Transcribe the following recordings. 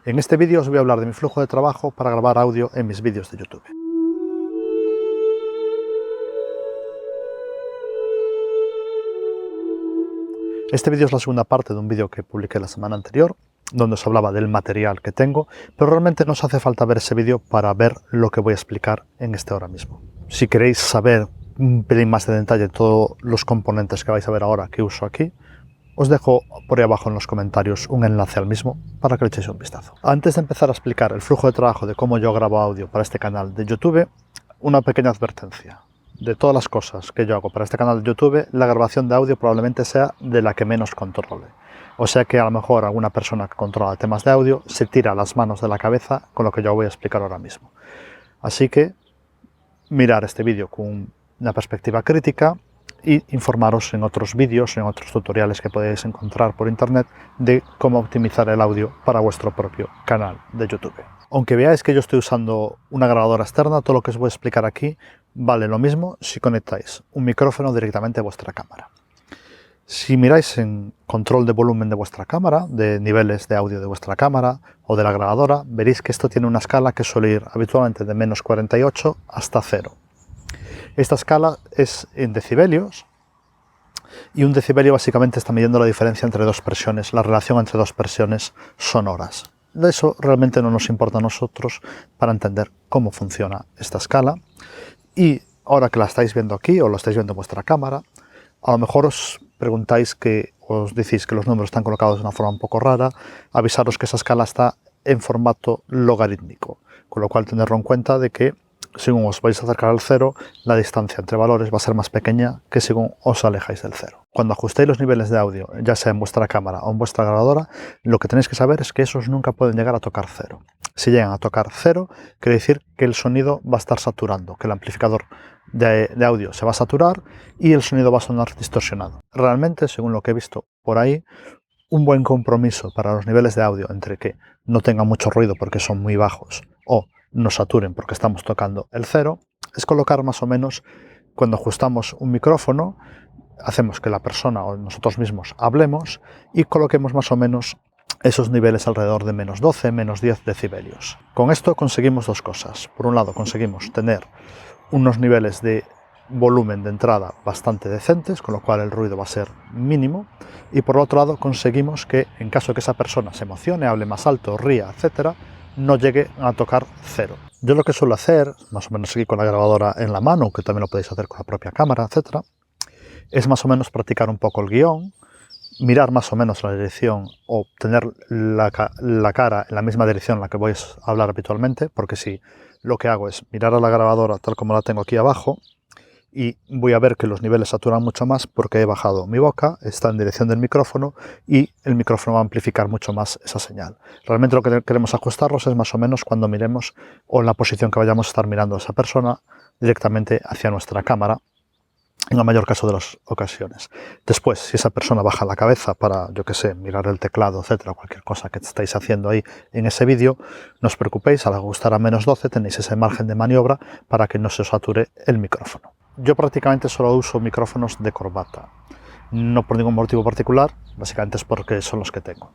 En este vídeo os voy a hablar de mi flujo de trabajo para grabar audio en mis vídeos de YouTube. Este vídeo es la segunda parte de un vídeo que publiqué la semana anterior, donde os hablaba del material que tengo, pero realmente no os hace falta ver ese vídeo para ver lo que voy a explicar en este ahora mismo. Si queréis saber un pelín más de detalle todos los componentes que vais a ver ahora que uso aquí, os dejo por ahí abajo en los comentarios un enlace al mismo para que le echéis un vistazo. Antes de empezar a explicar el flujo de trabajo de cómo yo grabo audio para este canal de YouTube, una pequeña advertencia. De todas las cosas que yo hago para este canal de YouTube, la grabación de audio probablemente sea de la que menos controle. O sea que a lo mejor alguna persona que controla temas de audio se tira las manos de la cabeza con lo que yo voy a explicar ahora mismo. Así que mirar este vídeo con una perspectiva crítica y informaros en otros vídeos, en otros tutoriales que podéis encontrar por internet de cómo optimizar el audio para vuestro propio canal de YouTube. Aunque veáis que yo estoy usando una grabadora externa, todo lo que os voy a explicar aquí vale lo mismo si conectáis un micrófono directamente a vuestra cámara. Si miráis en control de volumen de vuestra cámara, de niveles de audio de vuestra cámara o de la grabadora, veréis que esto tiene una escala que suele ir habitualmente de menos 48 hasta 0. Esta escala es en decibelios y un decibelio básicamente está midiendo la diferencia entre dos presiones, la relación entre dos presiones sonoras. De eso realmente no nos importa a nosotros para entender cómo funciona esta escala. Y ahora que la estáis viendo aquí o lo estáis viendo en vuestra cámara, a lo mejor os preguntáis os decís que los números están colocados de una forma un poco rara, avisaros que esa escala está en formato logarítmico, con lo cual tenerlo en cuenta de que según os vais a acercar al cero, la distancia entre valores va a ser más pequeña que según os alejáis del cero. Cuando ajustéis los niveles de audio, ya sea en vuestra cámara o en vuestra grabadora, lo que tenéis que saber es que esos nunca pueden llegar a tocar cero. Si llegan a tocar cero, quiere decir que el sonido va a estar saturando, que el amplificador de audio se va a saturar y el sonido va a sonar distorsionado. Realmente, según lo que he visto por ahí, un buen compromiso para los niveles de audio entre que no tengan mucho ruido porque son muy bajos o no saturen porque estamos tocando el cero, es colocar más o menos, cuando ajustamos un micrófono, hacemos que la persona o nosotros mismos hablemos y coloquemos más o menos esos niveles alrededor de menos 12, menos 10 decibelios. Con esto conseguimos dos cosas. Por un lado conseguimos tener unos niveles de volumen de entrada bastante decentes, con lo cual el ruido va a ser mínimo, y por otro lado conseguimos que en caso de que esa persona se emocione, hable más alto, ría, etcétera, no llegue a tocar cero. Yo lo que suelo hacer, más o menos aquí con la grabadora en la mano, que también lo podéis hacer con la propia cámara, etcétera, es más o menos practicar un poco el guión, mirar más o menos la dirección o tener la cara en la misma dirección en la que voy a hablar habitualmente, porque si lo que hago es mirar a la grabadora tal como la tengo aquí abajo, y voy a ver que los niveles saturan mucho más porque he bajado mi boca, está en dirección del micrófono y el micrófono va a amplificar mucho más esa señal. Realmente lo que queremos ajustarlos es más o menos cuando miremos o en la posición que vayamos a estar mirando a esa persona directamente hacia nuestra cámara, en el mayor caso de las ocasiones. Después, si esa persona baja la cabeza para, yo que sé, mirar el teclado, etcétera, cualquier cosa que estáis haciendo ahí en ese vídeo, no os preocupéis, al ajustar a menos 12 tenéis ese margen de maniobra para que no se os sature el micrófono. Yo prácticamente solo uso micrófonos de corbata, no por ningún motivo particular, básicamente es porque son los que tengo.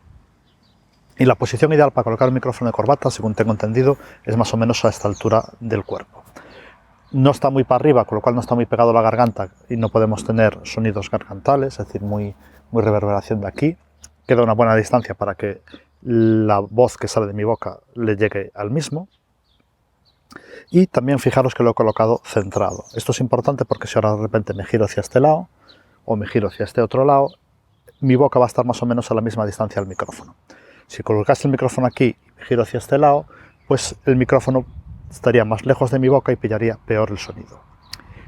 Y la posición ideal para colocar el micrófono de corbata, según tengo entendido, es más o menos a esta altura del cuerpo. No está muy para arriba, con lo cual no está muy pegado a la garganta y no podemos tener sonidos gargantales, es decir, muy reverberación de aquí. Queda una buena distancia para que la voz que sale de mi boca le llegue al mismo. Y también fijaros que lo he colocado centrado. Esto es importante porque si ahora de repente me giro hacia este lado o me giro hacia este otro lado, mi boca va a estar más o menos a la misma distancia del micrófono. Si colocase el micrófono aquí y me giro hacia este lado, pues el micrófono estaría más lejos de mi boca y pillaría peor el sonido.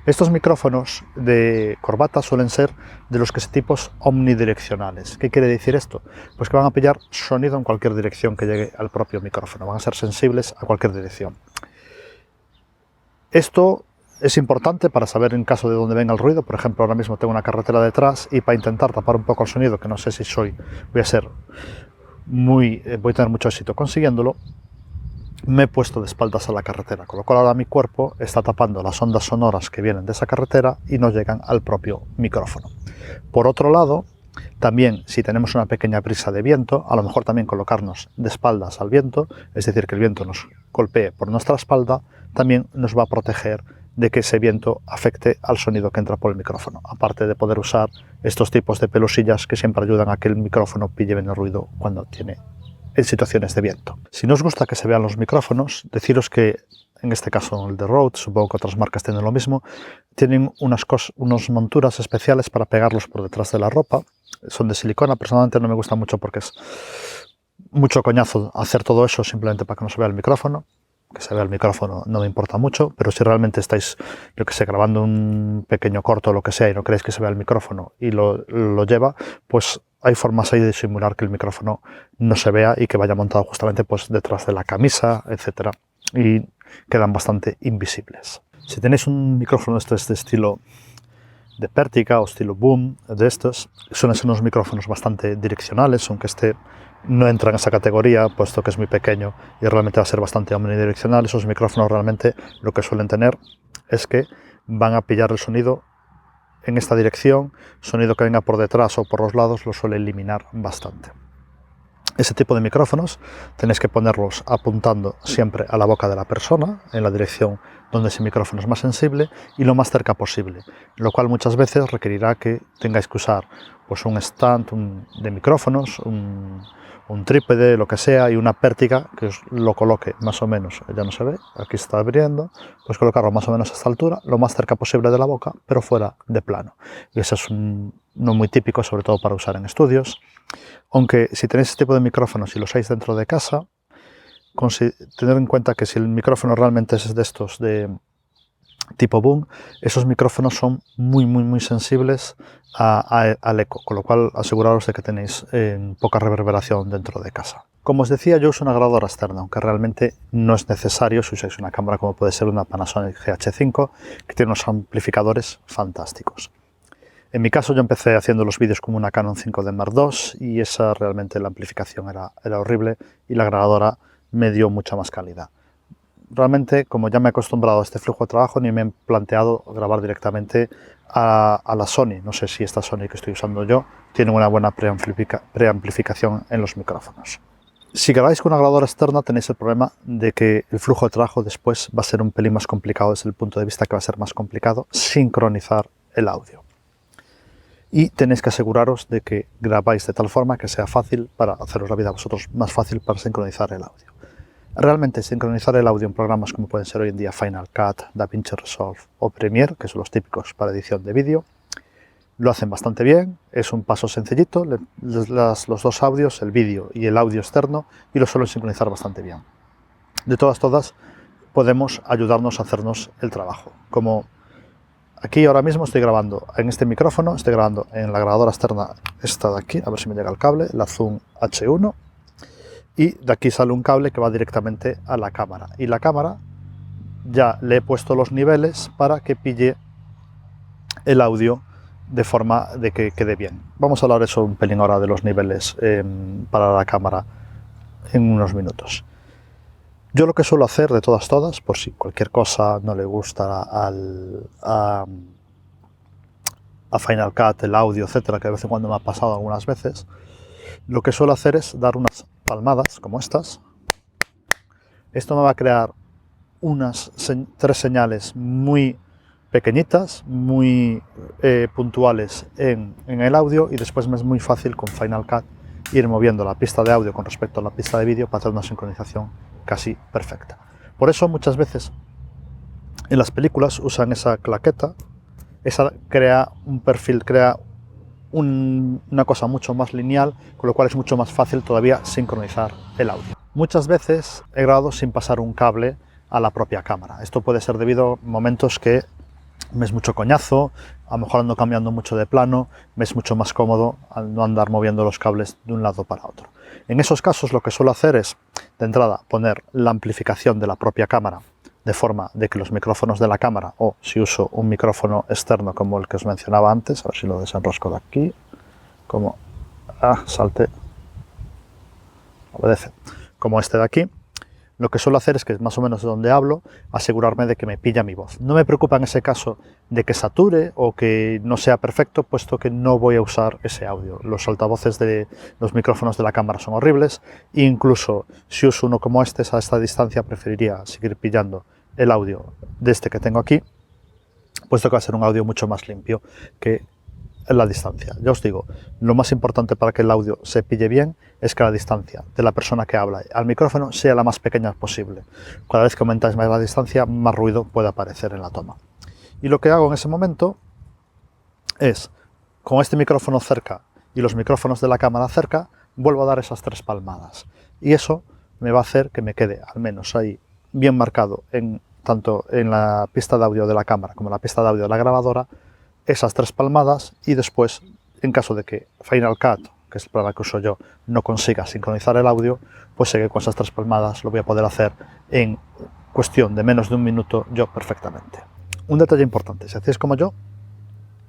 Estos micrófonos de corbata suelen ser de los que se tipos omnidireccionales. ¿Qué quiere decir esto? Pues que van a pillar sonido en cualquier dirección que llegue al propio micrófono, van a ser sensibles a cualquier dirección. Esto es importante para saber en caso de dónde venga el ruido. Por ejemplo, ahora mismo tengo una carretera detrás y para intentar tapar un poco el sonido, que no sé si voy a tener mucho éxito consiguiéndolo, me he puesto de espaldas a la carretera, con lo cual ahora mi cuerpo está tapando las ondas sonoras que vienen de esa carretera y no llegan al propio micrófono. Por otro lado, También, si tenemos una pequeña brisa de viento, a lo mejor también colocarnos de espaldas al viento, es decir, que el viento nos golpee por nuestra espalda, también nos va a proteger de que ese viento afecte al sonido que entra por el micrófono, aparte de poder usar estos tipos de pelusillas que siempre ayudan a que el micrófono pille bien el ruido cuando tiene en situaciones de viento. Si no os gusta que se vean los micrófonos, deciros que en este caso el de Rode, supongo que otras marcas tienen lo mismo, tienen unas monturas especiales para pegarlos por detrás de la ropa. Son de silicona, personalmente no me gusta mucho porque es mucho coñazo hacer todo eso simplemente para que no se vea el micrófono. Que se vea el micrófono no me importa mucho, pero si realmente estáis, yo que sé, grabando un pequeño corto o lo que sea y no queréis que se vea el micrófono y lo lleva, pues hay formas ahí de simular que el micrófono no se vea y que vaya montado justamente pues detrás de la camisa, etcétera, y quedan bastante invisibles. Si tenéis un micrófono de estilo de pértiga o estilo boom, de estos, suelen ser unos micrófonos bastante direccionales, aunque este no entra en esa categoría, puesto que es muy pequeño y realmente va a ser bastante omnidireccional. Esos micrófonos realmente lo que suelen tener es que van a pillar el sonido en esta dirección, sonido que venga por detrás o por los lados lo suele eliminar bastante. Ese tipo de micrófonos tenéis que ponerlos apuntando siempre a la boca de la persona, en la dirección donde ese micrófono es más sensible y lo más cerca posible, lo cual muchas veces requerirá que tengáis que usar pues un stand de micrófonos, un trípode, lo que sea, y una pértiga que os lo coloque más o menos, ya no se ve, aquí está abriendo, pues colocarlo más o menos a esta altura, lo más cerca posible de la boca, pero fuera de plano. Y eso es no muy típico, sobre todo para usar en estudios. Aunque si tenéis este tipo de micrófonos y los usáis dentro de casa, tener en cuenta que si el micrófono realmente es de estos de tipo boom, esos micrófonos son muy sensibles al eco, con lo cual aseguraros de que tenéis poca reverberación dentro de casa. Como os decía, yo uso una grabadora externa, aunque realmente no es necesario si usáis una cámara como puede ser una Panasonic GH5, que tiene unos amplificadores fantásticos. En mi caso yo empecé haciendo los vídeos con una Canon 5D Mark II y esa realmente la amplificación era horrible y la grabadora me dio mucha más calidad. Realmente, como ya me he acostumbrado a este flujo de trabajo, ni me he planteado grabar directamente a la Sony. No sé si esta Sony que estoy usando yo tiene una buena preamplificación en los micrófonos. Si grabáis con una grabadora externa tenéis el problema de que el flujo de trabajo después va a ser un pelín más complicado desde el punto de vista que va a ser más complicado sincronizar el audio. Y tenéis que aseguraros de que grabáis de tal forma que sea fácil para haceros la vida a vosotros más fácil para sincronizar el audio. Realmente sincronizar el audio en programas como pueden ser hoy en día Final Cut, DaVinci Resolve o Premiere, que son los típicos para edición de vídeo, lo hacen bastante bien, es un paso sencillito, los dos audios, el vídeo y el audio externo, y lo suelen sincronizar bastante bien. De todas, podemos ayudarnos a hacernos el trabajo. Como aquí ahora mismo estoy grabando en este micrófono, estoy grabando en la grabadora externa esta de aquí, a ver si me llega el cable, la Zoom H1, y de aquí sale un cable que va directamente a la cámara. Y la cámara ya le he puesto los niveles para que pille el audio de forma de que quede bien. Vamos a hablar eso un pelín ahora de los niveles para la cámara en unos minutos. Yo lo que suelo hacer de todas, por si cualquier cosa no le gusta a Final Cut, el audio, etcétera, que de vez en cuando me ha pasado algunas veces, lo que suelo hacer es dar unas palmadas como estas. Esto me va a crear unas 3 señales muy pequeñitas, muy puntuales en el audio, y después me es muy fácil con Final Cut ir moviendo la pista de audio con respecto a la pista de vídeo para hacer una sincronización casi perfecta. Por eso muchas veces en las películas usan esa claqueta, esa crea un perfil, crea una cosa mucho más lineal, con lo cual es mucho más fácil todavía sincronizar el audio. Muchas veces he grabado sin pasar un cable a la propia cámara. Esto puede ser debido a momentos que me es mucho coñazo, a lo mejor ando cambiando mucho de plano, me es mucho más cómodo al no andar moviendo los cables de un lado para otro. En esos casos lo que suelo hacer es, de entrada, poner la amplificación de la propia cámara de forma de que los micrófonos de la cámara, o si uso un micrófono externo como el que os mencionaba antes, a ver si lo desenrosco de aquí, como salte, obedece, como este de aquí, lo que suelo hacer es que más o menos de donde hablo, asegurarme de que me pilla mi voz. No me preocupa en ese caso de que sature o que no sea perfecto, puesto que no voy a usar ese audio. Los altavoces de los micrófonos de la cámara son horribles, e incluso si uso uno como este, a esta distancia preferiría seguir pillando el audio de este que tengo aquí, puesto que va a ser un audio mucho más limpio que la distancia. Ya os digo, lo más importante para que el audio se pille bien es que la distancia de la persona que habla al micrófono sea la más pequeña posible. Cada vez que aumentáis más la distancia, más ruido puede aparecer en la toma. Y lo que hago en ese momento es, con este micrófono cerca y los micrófonos de la cámara cerca, vuelvo a dar esas 3 palmadas. Y eso me va a hacer que me quede al menos ahí bien marcado, tanto en la pista de audio de la cámara como en la pista de audio de la grabadora, esas 3 palmadas, y después, en caso de que Final Cut, que es el programa que uso yo, no consiga sincronizar el audio, pues sé que con esas 3 palmadas lo voy a poder hacer en cuestión de menos de un minuto yo perfectamente. Un detalle importante, si hacéis como yo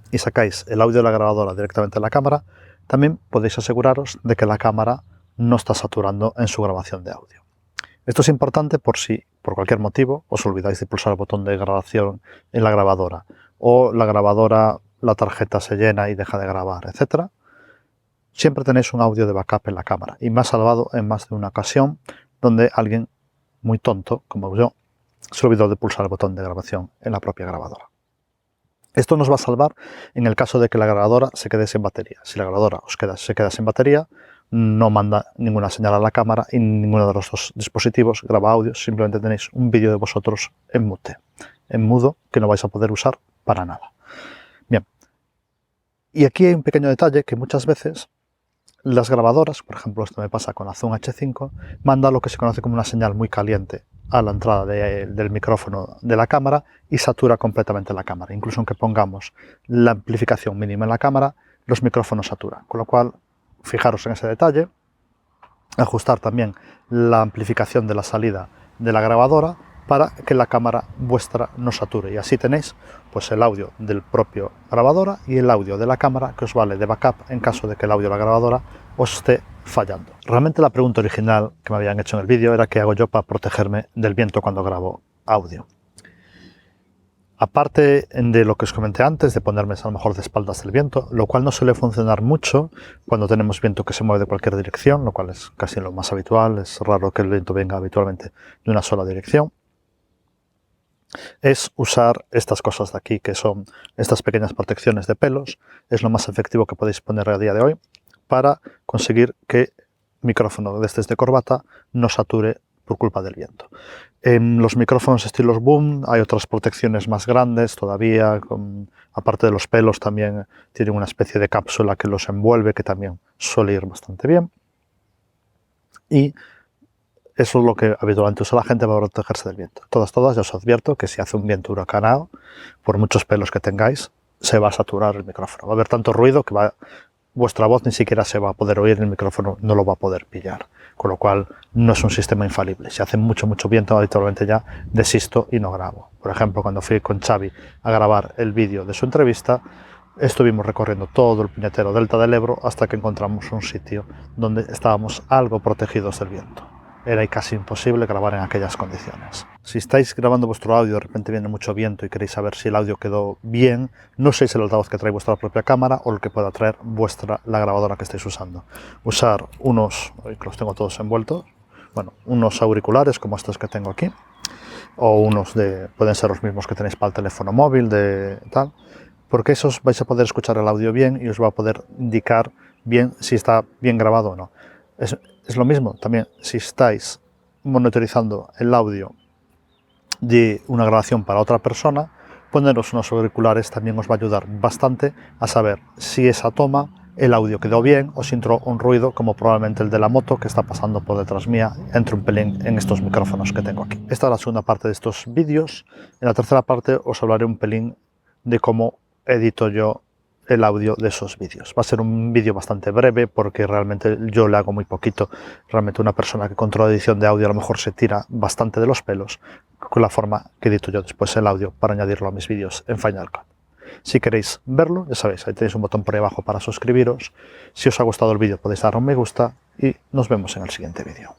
y sacáis el audio de la grabadora directamente de la cámara, también podéis aseguraros de que la cámara no está saturando en su grabación de audio. Esto es importante por si, por cualquier motivo, os olvidáis de pulsar el botón de grabación en la grabadora, o la grabadora, la tarjeta se llena y deja de grabar, etc. Siempre tenéis un audio de backup en la cámara, y me ha salvado en más de una ocasión donde alguien muy tonto, como yo, se olvidó de pulsar el botón de grabación en la propia grabadora. Esto nos va a salvar en el caso de que la grabadora se quede sin batería. Si la grabadora se queda sin batería, no manda ninguna señal a la cámara y ninguno de los dos dispositivos graba audio, simplemente tenéis un vídeo de vosotros en mute, en mudo, que no vais a poder usar para nada. Bien, y aquí hay un pequeño detalle que muchas veces las grabadoras, por ejemplo esto me pasa con la Zoom H5, manda lo que se conoce como una señal muy caliente a la entrada del micrófono de la cámara y satura completamente la cámara. Incluso aunque pongamos la amplificación mínima en la cámara, los micrófonos saturan, con lo cual fijaros en ese detalle, ajustar también la amplificación de la salida de la grabadora para que la cámara vuestra no sature, y así tenéis pues el audio del propio grabadora y el audio de la cámara que os vale de backup en caso de que el audio de la grabadora os esté fallando. Realmente la pregunta original que me habían hecho en el vídeo era qué hago yo para protegerme del viento cuando grabo audio. Aparte de lo que os comenté antes, de ponerme a lo mejor de espaldas del viento, lo cual no suele funcionar mucho cuando tenemos viento que se mueve de cualquier dirección, lo cual es casi lo más habitual, es raro que el viento venga habitualmente de una sola dirección, es usar estas cosas de aquí, que son estas pequeñas protecciones de pelos. Es lo más efectivo que podéis poner a día de hoy para conseguir que el micrófono de este de corbata no sature por culpa del viento. En los micrófonos estilos boom hay otras protecciones más grandes todavía, aparte de los pelos también tienen una especie de cápsula que los envuelve, que también suele ir bastante bien. Y eso es lo que habitualmente usa la gente para protegerse del viento. Todas, ya os advierto que si hace un viento huracanado, por muchos pelos que tengáis, se va a saturar el micrófono. Va a haber tanto ruido que vuestra voz ni siquiera se va a poder oír, el micrófono no lo va a poder pillar. Con lo cual no es un sistema infalible. Si hace mucho viento, habitualmente ya desisto y no grabo. Por ejemplo, cuando fui con Xavi a grabar el vídeo de su entrevista, estuvimos recorriendo todo el puñetero delta del Ebro hasta que encontramos un sitio donde estábamos algo protegidos del viento. Era casi imposible grabar en aquellas condiciones. Si estáis grabando vuestro audio y de repente viene mucho viento y queréis saber si el audio quedó bien, no uséis el altavoz que trae vuestra propia cámara o el que pueda traer la grabadora que estáis usando. Usar unos, que los tengo todos envueltos, bueno, unos auriculares como estos que tengo aquí, o pueden ser los mismos que tenéis para el teléfono móvil, porque esos vais a poder escuchar el audio bien y os va a poder indicar bien si está bien grabado o no. Es lo mismo también si estáis monitorizando el audio de una grabación para otra persona, poneros unos auriculares también os va a ayudar bastante a saber si esa toma, el audio quedó bien o si entró un ruido como probablemente el de la moto que está pasando por detrás mía, entre un pelín en estos micrófonos que tengo aquí. Esta es la segunda parte de estos vídeos. En la tercera parte os hablaré un pelín de cómo edito yo el audio de esos vídeos. Va a ser un vídeo bastante breve porque realmente yo le hago muy poquito. Realmente una persona que controla edición de audio a lo mejor se tira bastante de los pelos con la forma que edito yo después el audio para añadirlo a mis vídeos en Final Cut. Si queréis verlo, ya sabéis, ahí tenéis un botón por ahí abajo para suscribiros. Si os ha gustado el vídeo podéis dar un me gusta y nos vemos en el siguiente vídeo.